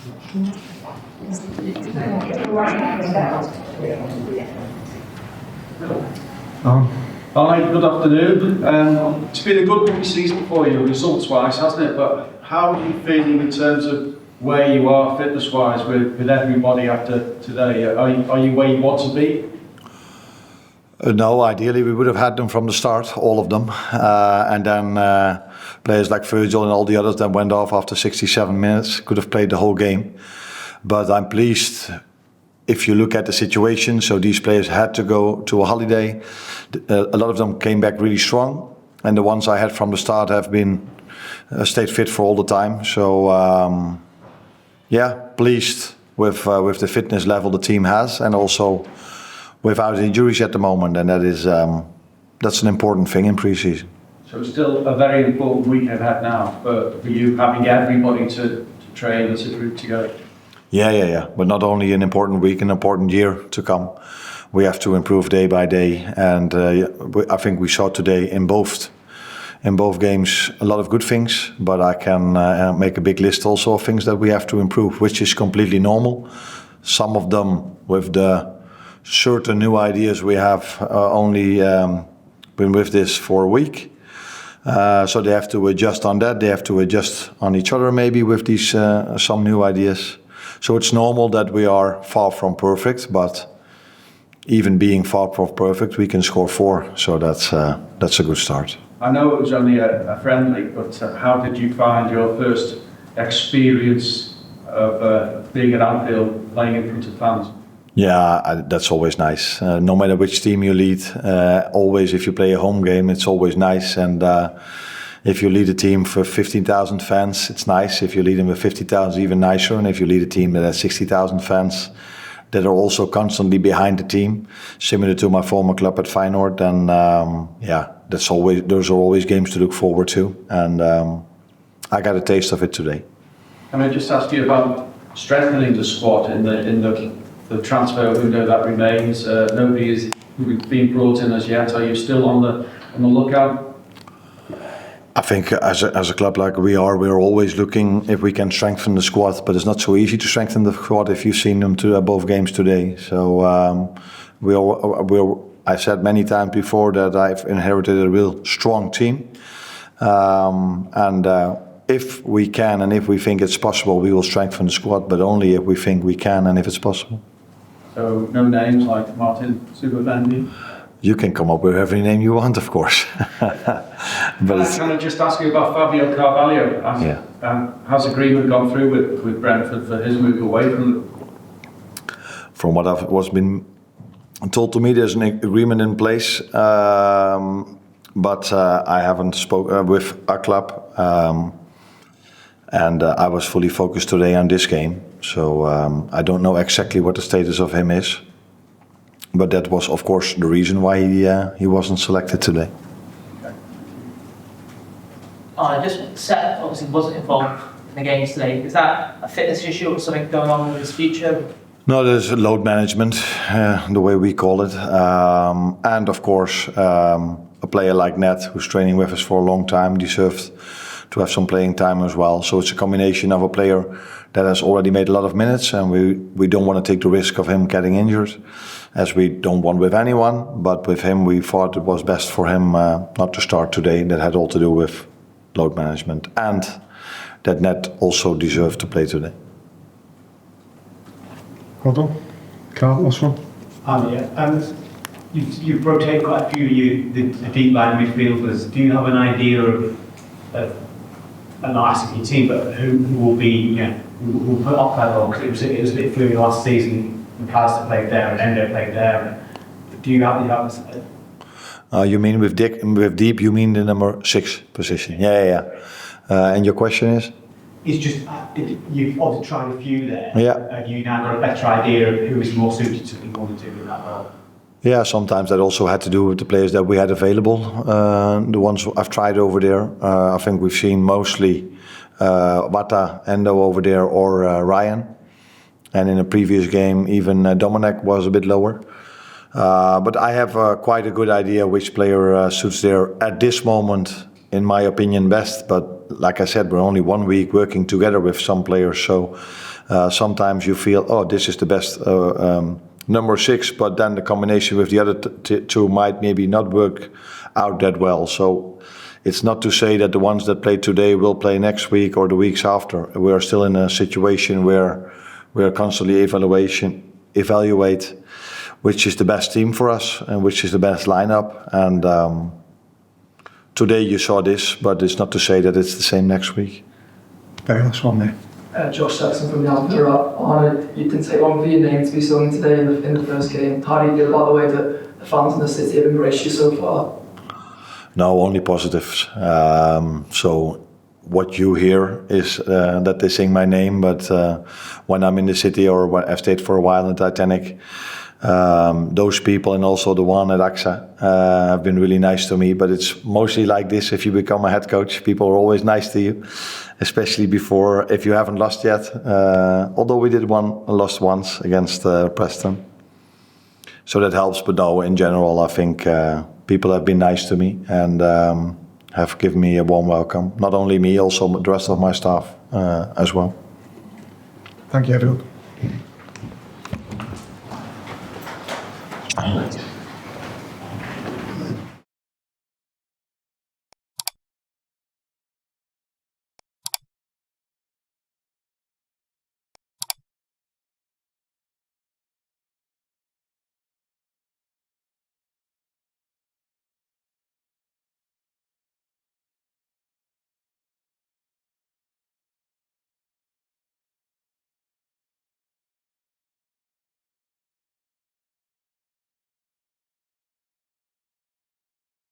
Hi, good afternoon. It's been a good rugby season for you, results-wise, hasn't it? But how are you feeling in terms of where you are fitness-wise with everybody after today? Are you where you want to be? No, ideally we would have had them from the start, all of them. And then players like Virgil and all the others that went off after 67 minutes could have played the whole game. But I'm pleased if you look at the situation. So these players had to go to a holiday. A lot of them came back really strong. And the ones I had from the start have been stayed fit for all the time. So pleased with the fitness level the team has, and also without injuries at the moment, and that's an important thing in pre-season. So it's still a very important week ahead now for you, having everybody to train as a group together. Yeah. But not only an important week, an important year to come. We have to improve day by day, and I think we saw today in both games a lot of good things. But I can make a big list also of things that we have to improve, which is completely normal. Some of them with the certain new ideas we have only been with this for a week. So they have to adjust on that. They have to adjust on each other maybe with these some new ideas. So it's normal that we are far from perfect, but even being far from perfect, we can score 4. So that's a good start. I know it was only a friendly, but how did you find your first experience of being at Anfield, playing in front of fans? Yeah, that's always nice. No matter which team you lead, always if you play a home game, it's always nice. And if you lead a team for 15,000 fans, it's nice. If you lead them with 50,000, even nicer. And if you lead a team that has 60,000 fans that are also constantly behind the team, similar to my former club at Feyenoord, then those are always games to look forward to. And I got a taste of it today. Can I just ask you about strengthening the squad in the transfer window that remains? Nobody has been brought in as yet. Are you still on the lookout? I think as a club like we're always looking if we can strengthen the squad, but it's not so easy to strengthen the squad if you've seen them to both games today. So I said many times before that I've inherited a real strong team, and if we can and if we think it's possible, we will strengthen the squad, but only if we think we can and if it's possible. So no names like Martin Zubovendi? You can come up with every name you want, of course. But can I just ask you about Fábio Carvalho? Has agreement gone through with Brentford for his move away from them? From what was been told to me, there's an agreement in place, but I haven't spoken with our club, and I was fully focused today on this game. So I don't know exactly what the status of him is. But that was, of course, the reason why he wasn't selected today. Just Sepp obviously wasn't involved in the games today. Is that a fitness issue or something going on with his future? No, there's load management, the way we call it. And of course, a player like Ned, who's training with us for a long time, deserved to have some playing time as well. So it's a combination of a player that has already made a lot of minutes, and we don't want to take the risk of him getting injured, as we don't want with anyone. But with him, we thought it was best for him not to start today. That had all to do with load management, and that Ned also deserved to play today. Hold on. Carl, last one. You've rotated quite a few of the deep line midfielders. Do you have an idea of not asking your team, but who will be, who will put up that role? Because it was a bit fluid last season. McAllister played there and Endo played there. Do you have you mean with deep? You mean the number 6 position? Yeah. And your question is? It's just you've obviously tried a few there. Yeah. Have you now got a better idea of who is more suited to be wanted to do in that role? Yeah, sometimes that also had to do with the players that we had available. The ones I've tried over there, I think we've seen mostly Wata, Endo over there, or Ryan. And in a previous game, even Domenech was a bit lower. But I have quite a good idea which player suits there at this moment, in my opinion, best. But like I said, we're only 1 week working together with some players, so sometimes you feel, oh, this is the best number 6, but then the combination with the other two might maybe not work out that well. So it's not to say that the ones that play today will play next week or the weeks after. We are still in a situation where we are constantly evaluate which is the best team for us and which is the best lineup. And today you saw this, but it's not to say that it's the same next week. Very last one there. Josh Jackson from the Anfield. Arne, you didn't take long for your name to be sung today in the first game. How do you feel about the way that the fans in the city have embraced you so far? No, only positives. So what you hear is that they sing my name, but when I'm in the city or when I've stayed for a while in Titanic, those people and also the one at AXA have been really nice to me. But it's mostly like this: if you become a head coach, people are always nice to you, especially before if you haven't lost yet. Although we did lost once against Preston, so that helps. But no, in general, I think people have been nice to me and have given me a warm welcome. Not only me, also the rest of my staff as well. Thank you, everyone.